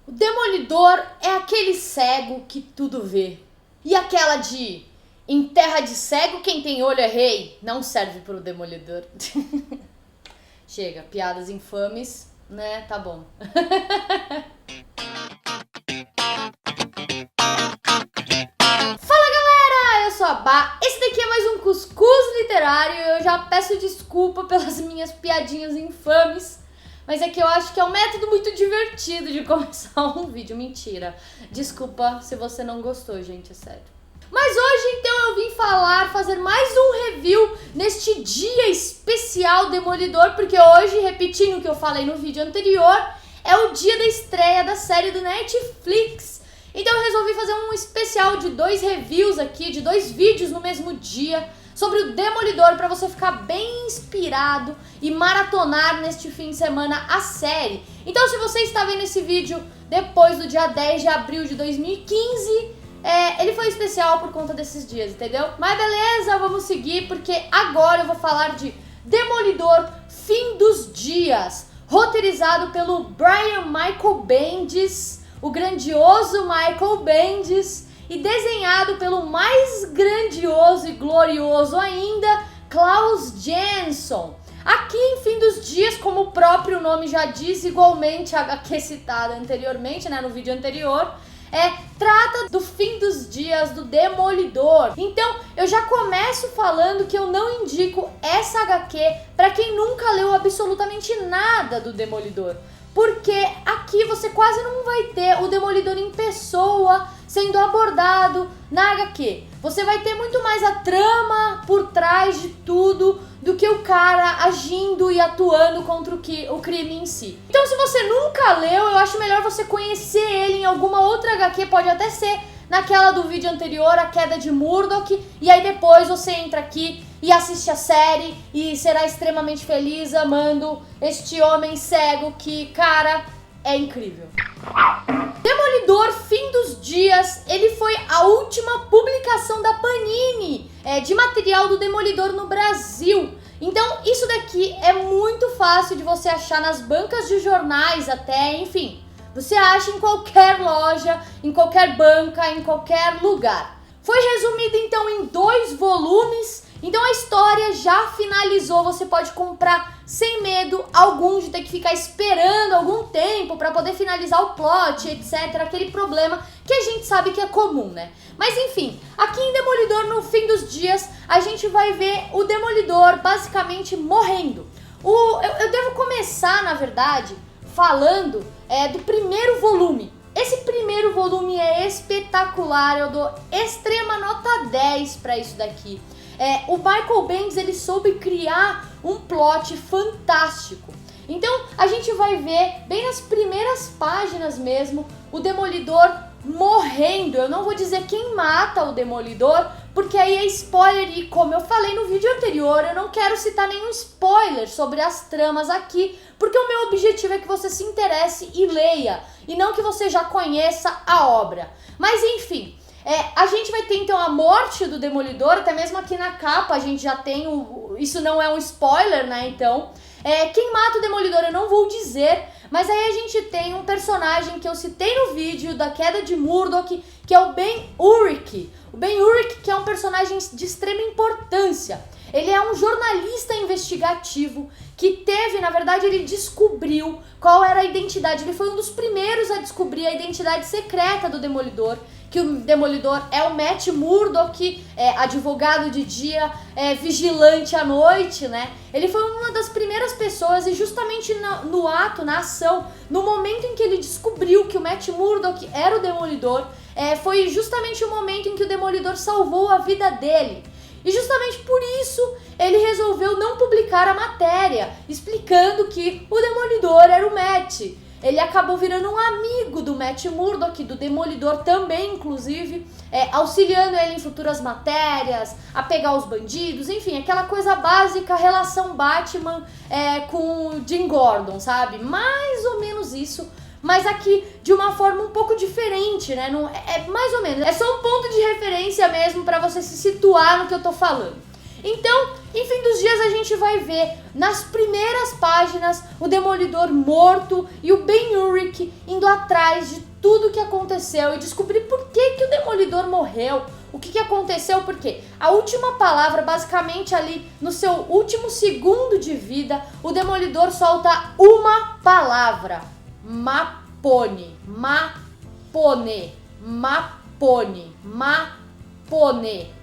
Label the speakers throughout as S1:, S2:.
S1: O Demolidor é aquele cego que tudo vê. E aquela de em terra de cego quem tem olho é rei não serve pro Demolidor. Chega, piadas infames, né? Tá bom. Fala galera, eu sou a Bá. Esse daqui é mais um Cuscuz Literário. Eu já peço desculpa pelas minhas piadinhas infames, mas é que eu acho que é um método muito divertido de começar um vídeo. Mentira. Desculpa se você não gostou, gente, é sério. Mas hoje, então, eu vim fazer mais um review neste dia especial Demolidor, porque hoje, repetindo o que eu falei no vídeo anterior, é o dia da estreia da série do Netflix. Então eu resolvi fazer um especial de 2 reviews aqui, de 2 vídeos no mesmo dia, sobre o Demolidor, para você ficar bem inspirado e maratonar neste fim de semana a série. Então se você está vendo esse vídeo depois do dia 10 de abril de 2015... ele foi especial por conta desses dias, entendeu? Mas beleza, vamos seguir, porque agora eu vou falar de Demolidor Fim dos Dias, roteirizado pelo Brian Michael Bendis, o grandioso Michael Bendis, e desenhado pelo mais grandioso e glorioso ainda, Klaus Janson. Aqui em Fim dos Dias, como o próprio nome já diz, igualmente a HQ citada anteriormente, né, no vídeo anterior, trata do fim dos dias do Demolidor. Então eu já começo falando que eu não indico essa HQ para quem nunca leu absolutamente nada do Demolidor, porque aqui você quase não vai ter o Demolidor em pessoa sendo abordado na HQ. Você vai ter muito mais a trama por trás de tudo do que o cara agindo e atuando contra o crime em si. Então se você nunca leu, eu acho melhor você conhecer ele em alguma outra HQ, pode até ser naquela do vídeo anterior, A Queda de Murdoch, e aí depois você entra aqui e assiste a série e será extremamente feliz amando este homem cego que, cara, é incrível. Demolidor Fim dos Dias, ele foi a última publicação da Panini de material do Demolidor no Brasil. Então isso daqui é muito fácil de você achar nas bancas de jornais até, enfim. Você acha em qualquer loja, em qualquer banca, em qualquer lugar. Foi resumido então em 2 volumes, então a história já finalizou, você pode comprar sem medo algum de ter que ficar esperando algum tempo para poder finalizar o plot, etc. Aquele problema que a gente sabe que é comum, né? Mas enfim, aqui em Demolidor no Fim dos Dias, a gente vai ver o Demolidor basicamente morrendo. Eu devo começar, na verdade, falando do primeiro volume. Esse primeiro volume é espetacular, eu dou extrema nota 10 para isso daqui. O Michael Bendis, ele soube criar um plot fantástico. Então a gente vai ver bem nas primeiras páginas mesmo o Demolidor morrendo. Eu não vou dizer quem mata o Demolidor, porque aí é spoiler, e como eu falei no vídeo anterior, eu não quero citar nenhum spoiler sobre as tramas aqui, porque o meu objetivo é que você se interesse e leia, e não que você já conheça a obra. Mas enfim, a gente vai ter então a morte do Demolidor, até mesmo aqui na capa a gente já tem, isso não é um spoiler, né, então... quem mata o Demolidor eu não vou dizer, mas aí a gente tem um personagem que eu citei no vídeo da Queda de Murdoch, que é o Ben Urich. O Ben Urich, que é um personagem de extrema importância. Ele é um jornalista investigativo que na verdade ele descobriu qual era a identidade. Ele foi um dos primeiros a descobrir a identidade secreta do Demolidor, que o Demolidor é o Matt Murdock, advogado de dia, vigilante à noite, né? Ele foi uma das primeiras pessoas, e justamente na ação, no momento em que ele descobriu que o Matt Murdock era o Demolidor, foi justamente o momento em que o Demolidor salvou a vida dele. E justamente por isso ele resolveu não publicar a matéria, explicando que o Demolidor era o Matt. Ele acabou virando um amigo do Matt Murdock, do Demolidor também, inclusive, auxiliando ele em futuras matérias, a pegar os bandidos, enfim, aquela coisa básica, relação Batman com o Jim Gordon, sabe? Mais ou menos isso, mas aqui de uma forma um pouco diferente, né? Não, mais ou menos, é só um ponto de referência mesmo para você se situar no que eu tô falando. Então, Em fim dos dias a gente vai ver nas primeiras páginas o Demolidor morto e o Ben-Urich indo atrás de tudo que aconteceu e descobrir por que o Demolidor morreu, o que aconteceu, porque a última palavra, basicamente ali no seu último segundo de vida, o Demolidor solta uma palavra: Mapone, Mapone, Mapone, Mapone.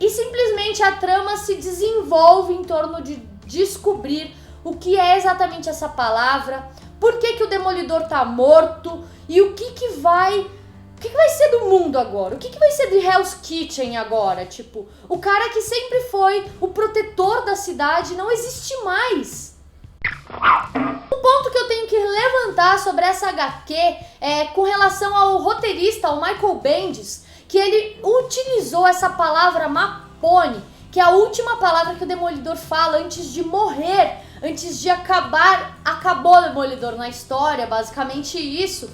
S1: E simplesmente a trama se desenvolve em torno de descobrir o que é exatamente essa palavra, por que o Demolidor tá morto e o que vai ser do mundo agora? O que vai ser de Hell's Kitchen agora? Tipo, o cara que sempre foi o protetor da cidade não existe mais. Um ponto que eu tenho que levantar sobre essa HQ é com relação ao roteirista, ao Michael Bendis, que ele utilizou essa palavra Mapone, que é a última palavra que o Demolidor fala antes de morrer, antes de acabou o Demolidor na história, basicamente isso.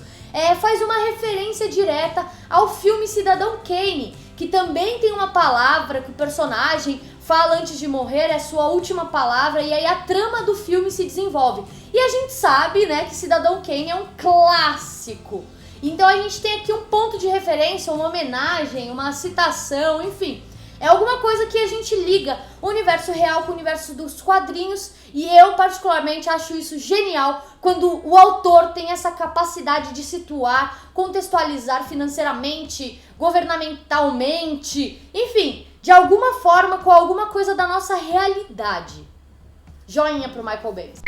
S1: Faz uma referência direta ao filme Cidadão Kane, que também tem uma palavra que o personagem fala antes de morrer, é sua última palavra, e aí a trama do filme se desenvolve. E a gente sabe, né, que Cidadão Kane é um clássico. Então a gente tem aqui um ponto de referência, uma homenagem, uma citação, enfim. É alguma coisa que a gente liga o universo real com o universo dos quadrinhos, e eu particularmente acho isso genial quando o autor tem essa capacidade de situar, contextualizar financeiramente, governamentalmente, enfim, de alguma forma com alguma coisa da nossa realidade. Joinha pro Michael Bendis.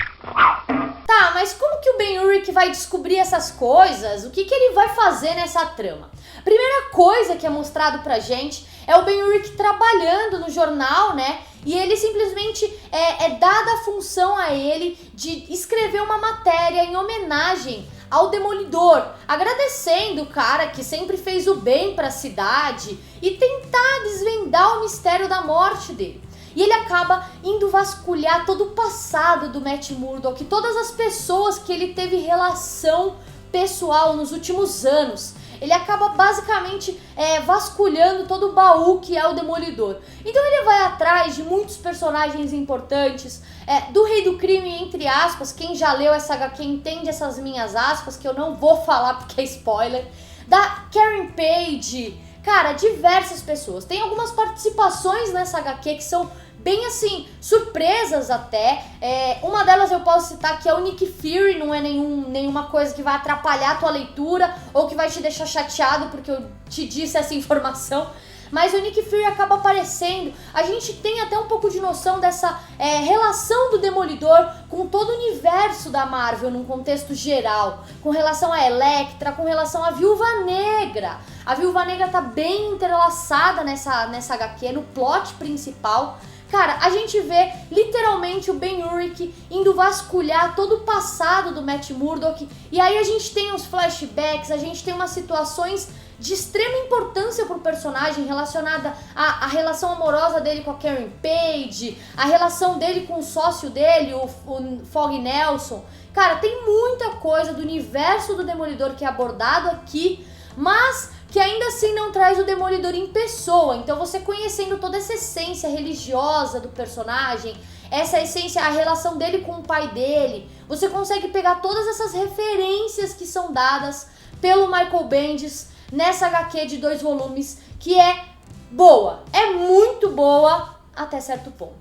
S1: Tá, mas como que o Ben-Urich vai descobrir essas coisas? O que ele vai fazer nessa trama? Primeira coisa que é mostrado pra gente é o Ben-Urich trabalhando no jornal, né? E ele simplesmente é dada a função a ele de escrever uma matéria em homenagem ao Demolidor, agradecendo o cara que sempre fez o bem pra cidade e tentar desvendar o mistério da morte dele. E ele acaba indo vasculhar todo o passado do Matt Murdock, todas as pessoas que ele teve relação pessoal nos últimos anos. Ele acaba basicamente vasculhando todo o baú que é o Demolidor. Então ele vai atrás de muitos personagens importantes, do Rei do Crime, entre aspas. Quem já leu essa HQ entende essas minhas aspas, que eu não vou falar porque é spoiler. Da Karen Page, cara, diversas pessoas. Tem algumas participações nessa HQ que são bem assim, surpresas até. Uma delas eu posso citar, que é o Nick Fury. Não é nenhuma coisa que vai atrapalhar a tua leitura ou que vai te deixar chateado porque eu te disse essa informação, mas o Nick Fury acaba aparecendo. A gente tem até um pouco de noção dessa relação do Demolidor com todo o universo da Marvel num contexto geral, com relação a Elektra, com relação à Viúva Negra. A Viúva Negra tá bem entrelaçada nessa HQ, no plot principal. Cara, a gente vê literalmente o Ben-Urich indo vasculhar todo o passado do Matt Murdock, e aí a gente tem uns flashbacks, a gente tem umas situações de extrema importância pro personagem relacionada à relação amorosa dele com a Karen Page, a relação dele com o sócio dele, o Fog Nelson. Cara, tem muita coisa do universo do Demolidor que é abordado aqui, mas que ainda assim não traz o Demolidor em pessoa. Então você conhecendo toda essa essência religiosa do personagem, essa essência, a relação dele com o pai dele, você consegue pegar todas essas referências que são dadas pelo Michael Bendis nessa HQ de 2 volumes, que é boa, é muito boa até certo ponto.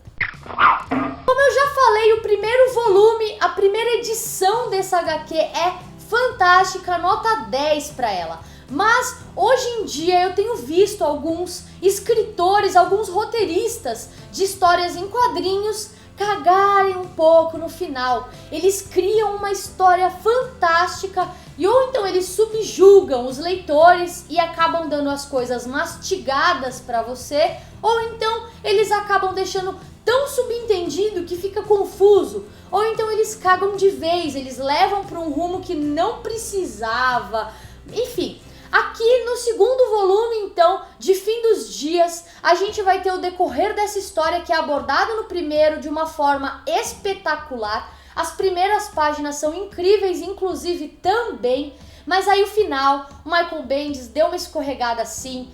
S1: Como eu já falei, o primeiro volume, a primeira edição dessa HQ é fantástica, nota 10 pra ela. Mas hoje em dia eu tenho visto alguns escritores, alguns roteiristas de histórias em quadrinhos cagarem um pouco no final. Eles criam uma história fantástica e ou então eles subjugam os leitores e acabam dando as coisas mastigadas pra você, ou então eles acabam deixando tão subentendido que fica confuso, ou então eles cagam de vez, eles levam pra um rumo que não precisava, enfim. Aqui no segundo volume, então, de Fim dos Dias, a gente vai ter o decorrer dessa história que é abordada no primeiro de uma forma espetacular. As primeiras páginas são incríveis, inclusive também, Mas aí o final, o Michael Bendis deu uma escorregada assim.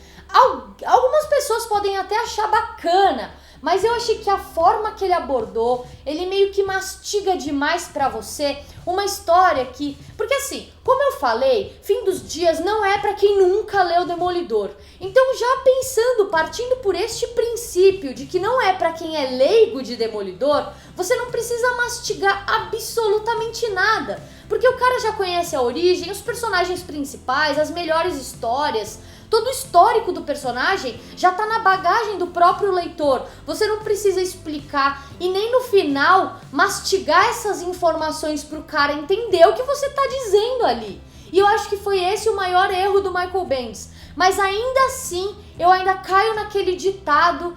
S1: Algumas pessoas podem até achar bacana, mas eu achei que a forma que ele abordou, ele meio que mastiga demais pra você uma história que... Porque assim, como eu falei, Fim dos Dias não é pra quem nunca leu Demolidor. Então já pensando, partindo por este princípio de que não é pra quem é leigo de Demolidor, você não precisa mastigar absolutamente nada. Porque o cara já conhece a origem, os personagens principais, as melhores histórias... Todo o histórico do personagem já tá na bagagem do próprio leitor. Você não precisa explicar e nem no final mastigar essas informações pro cara entender o que você tá dizendo ali. E eu acho que foi esse o maior erro do Michael Bendis. Mas ainda assim, eu ainda caio naquele ditado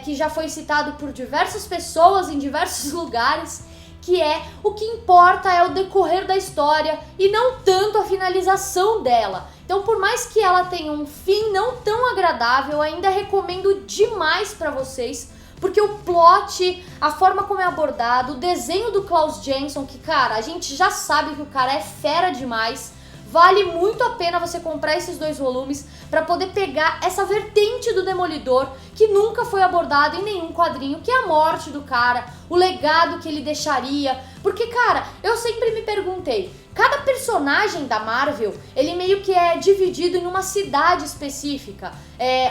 S1: que já foi citado por diversas pessoas em diversos lugares, que é o que importa é o decorrer da história e não tanto a finalização dela. Então, por mais que ela tenha um fim não tão agradável, eu ainda recomendo demais pra vocês, porque o plot, a forma como é abordado, o desenho do Klaus Janson, que, cara, a gente já sabe que o cara é fera demais, vale muito a pena você comprar esses 2 volumes pra poder pegar essa vertente do Demolidor que nunca foi abordada em nenhum quadrinho, que é a morte do cara, o legado que ele deixaria. Porque, cara, eu sempre me perguntei, cada personagem da Marvel, ele meio que é dividido em uma cidade específica.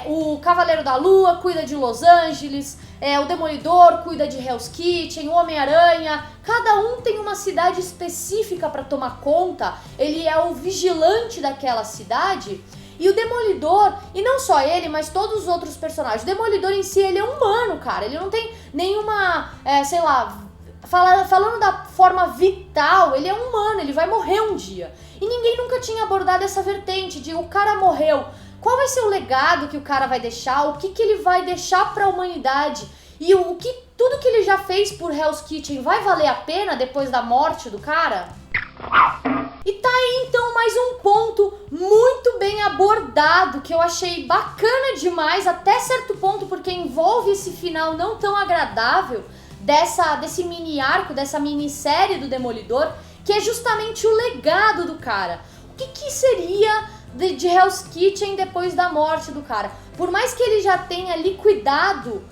S1: O Cavaleiro da Lua cuida de Los Angeles, o Demolidor cuida de Hell's Kitchen, o Homem-Aranha, cada um tem uma cidade específica pra tomar conta, ele é o vigilante daquela cidade. E o Demolidor, e não só ele, mas todos os outros personagens, o Demolidor em si, ele é humano, cara, ele não tem nenhuma, sei lá... Falando da forma vital, ele é humano, ele vai morrer um dia. E ninguém nunca tinha abordado essa vertente de o cara morreu. Qual vai ser o legado que o cara vai deixar? O que ele vai deixar pra humanidade? E tudo que ele já fez por Hell's Kitchen vai valer a pena depois da morte do cara? E tá aí então mais um ponto muito bem abordado, que eu achei bacana demais, até certo ponto, porque envolve esse final não tão agradável desse mini arco, dessa minissérie do Demolidor, que é justamente o legado do cara. O que seria de Hell's Kitchen depois da morte do cara? Por mais que ele já tenha liquidado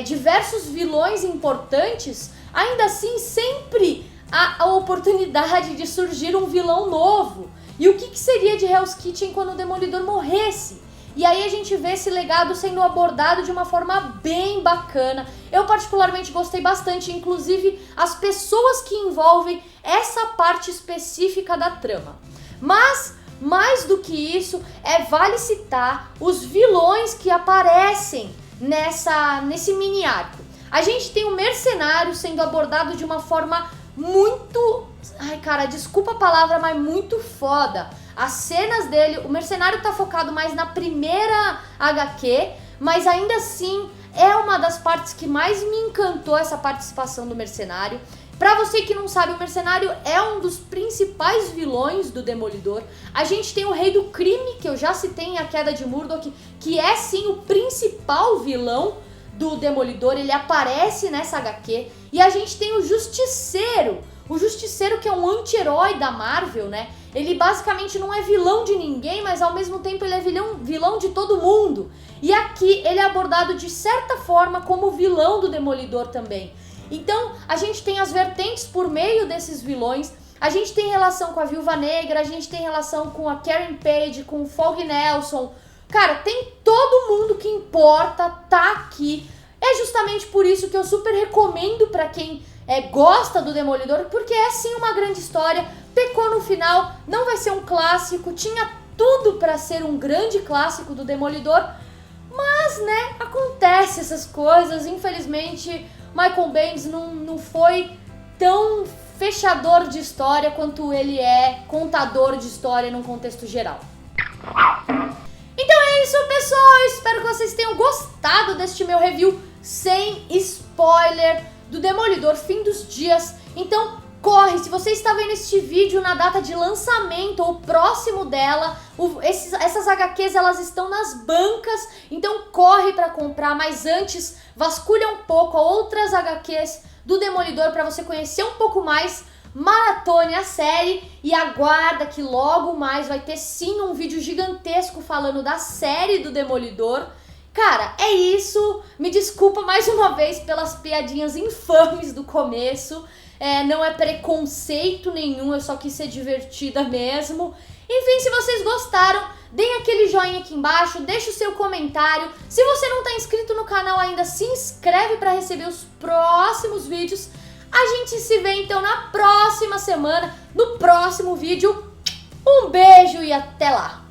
S1: diversos vilões importantes, ainda assim sempre há a oportunidade de surgir um vilão novo. E o que seria de Hell's Kitchen quando o Demolidor morresse? E aí a gente vê esse legado sendo abordado de uma forma bem bacana. Eu particularmente gostei bastante, inclusive as pessoas que envolvem essa parte específica da trama. Mas, mais do que isso, vale citar os vilões que aparecem nesse mini arco. A gente tem o Mercenário sendo abordado de uma forma muito... Ai, cara, desculpa a palavra, mas muito foda. As cenas dele, o Mercenário tá focado mais na primeira HQ, mas ainda assim é uma das partes que mais me encantou, essa participação do Mercenário. Pra você que não sabe, o Mercenário é um dos principais vilões do Demolidor. A gente tem o Rei do Crime, que eu já citei em A Queda de Murdoch, que é sim o principal vilão do Demolidor, ele aparece nessa HQ. E a gente tem o Justiceiro que é um anti-herói da Marvel, né? Ele basicamente não é vilão de ninguém, mas ao mesmo tempo ele é vilão de todo mundo. E aqui ele é abordado de certa forma como vilão do Demolidor também. Então a gente tem as vertentes por meio desses vilões. A gente tem relação com a Viúva Negra, a gente tem relação com a Karen Page, com o Fog Nelson. Cara, tem todo mundo que importa tá aqui. É justamente por isso que eu super recomendo pra quem gosta do Demolidor, porque é sim uma grande história, pecou no final, não vai ser um clássico, tinha tudo pra ser um grande clássico do Demolidor, mas, né, acontece essas coisas, infelizmente, Michael Bendis não foi tão fechador de história quanto ele é contador de história num contexto geral. Então é isso, pessoal, eu espero que vocês tenham gostado deste meu review sem spoiler do Demolidor Fim dos Dias. Então corre, se você está vendo este vídeo na data de lançamento ou próximo dela, essas HQs elas estão nas bancas, então corre para comprar, mas antes vasculha um pouco outras HQs do Demolidor para você conhecer um pouco mais maratone a série e aguarda que logo mais vai ter sim um vídeo gigantesco falando da série do Demolidor. Cara, é isso. Me desculpa mais uma vez pelas piadinhas infames do começo. Não é preconceito nenhum, eu só quis ser divertida mesmo. Enfim, se vocês gostaram, deem aquele joinha aqui embaixo, deixa o seu comentário. Se você não está inscrito no canal ainda, se inscreve para receber os próximos vídeos. A gente se vê então na próxima semana, no próximo vídeo. Um beijo e até lá!